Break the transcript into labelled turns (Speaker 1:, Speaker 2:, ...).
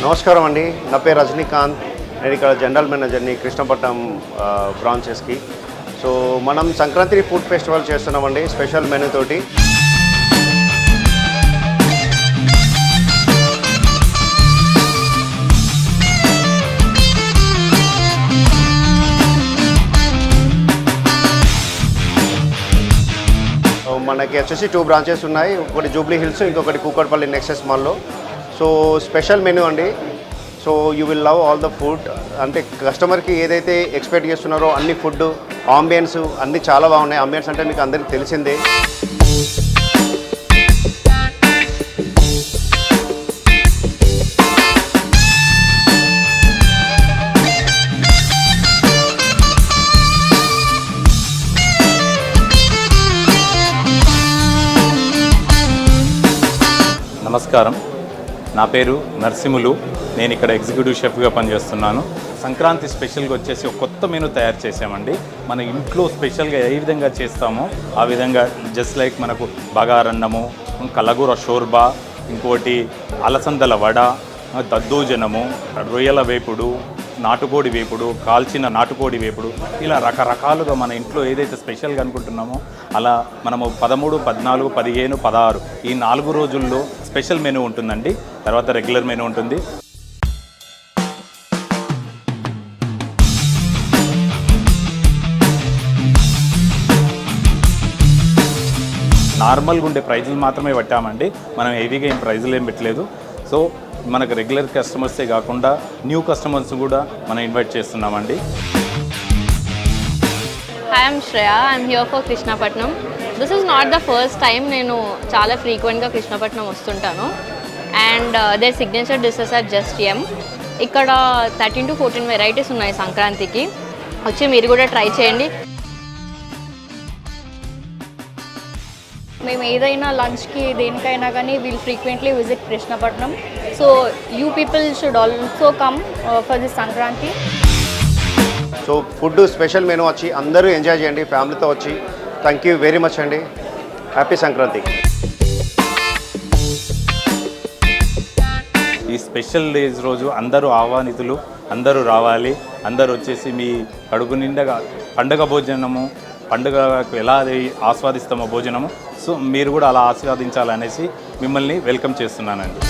Speaker 1: నమస్కారం అండి, నా పేరు రజనీకాంత్. నేను ఇక్కడ జనరల్ మేనేజర్ని కృష్ణపట్నం బ్రాంచెస్కి. సో మనం సంక్రాంతి ఫుడ్ ఫెస్టివల్ చేస్తున్నామండి స్పెషల్ మెనూ తోటి. మనకి వచ్చేసి 2 బ్రాంచెస్ ఉన్నాయి, ఒకటి జూబ్లీ హిల్స్, ఇంకొకటి కూకట్పల్లి నెక్సెస్ మాల్లో. సో స్పెషల్ మెనూ అండి. So you will love all the food. అంటే కస్టమర్కి ఏదైతే ఎక్స్పెక్ట్ చేస్తున్నారో అన్ని ఫుడ్, ఆంబియన్స్ అన్నీ చాలా బాగున్నాయి. ఆంబియన్స్ అంటే మీకు అందరికీ తెలిసిందే.
Speaker 2: నమస్కారం, నా పేరు నరసింహులు. నేను ఇక్కడ ఎగ్జిక్యూటివ్ షెఫ్గా పనిచేస్తున్నాను. సంక్రాంతి స్పెషల్గా వచ్చేసి ఒక కొత్త మెనూ తయారు చేసామండి. మన ఇంట్లో స్పెషల్గా ఏ విధంగా చేస్తామో ఆ విధంగా, జస్ట్ లైక్ మనకు బగారన్నము, కలగూర షోర్బా, ఇంకోటి అలసందల వడ, దద్దోజనము, రొయ్యల వేపుడు, నాటుకోడి వేపుడు, కాల్చిన నాటుకోడి వేపుడు, ఇలా రకరకాలుగా మన ఇంట్లో ఏదైతే స్పెషల్గా అనుకుంటున్నామో అలా మనము 13, 14, 15, 16 ఈ 4 రోజుల్లో స్పెషల్ మెనూ ఉంటుందండి. తర్వాత రెగ్యులర్ మెనూ ఉంటుంది. నార్మల్గా ఉండే ప్రైజులు మాత్రమే పెట్టామండి. మనం హెవీగా ఏం ప్రైజులు ఏం పెట్టలేదు. సో మనకు రెగ్యులర్ కస్టమర్సే కాకుండా న్యూ కస్టమర్స్ కూడా మనం ఇన్వైట్ చేస్తున్నామండి.
Speaker 3: Hi, I'm Shreya. I'm here for Krishnapatnam. This is not the first time. నేను చాలా ఫ్రీక్వెంట్గా కృష్ణపట్నం వస్తుంటాను. And their signature dishes are just um. ఇక్కడ 13 to 14 వెరైటీస్ ఉన్నాయి సంక్రాంతికి. వచ్చి మీరు కూడా ట్రై చేయండి.
Speaker 4: మేము ఏదైనా లంచ్కి దేనికైనా కానీ will frequently visit Krishnapatnam. So you people should also come for this Sankranti.
Speaker 1: So food special menu వచ్చి అందరూ ఎంజాయ్ చేయండి ఫ్యామిలీతో వచ్చి. థ్యాంక్ యూ వెరీ మచ్ అండి. హ్యాపీ సంక్రాంతి.
Speaker 2: ఈ స్పెషల్ డేస్ రోజు అందరూ ఆహ్వానితులు, అందరూ రావాలి. అందరూ వచ్చేసి మీ కడుపు నిండగా పండుగ భోజనము, పండుగకు ఎలా అది ఆస్వాదిస్తామో భోజనము, సో మీరు కూడా అలా ఆస్వాదించాలనేసి మిమ్మల్ని వెల్కమ్ చేస్తున్నానండి.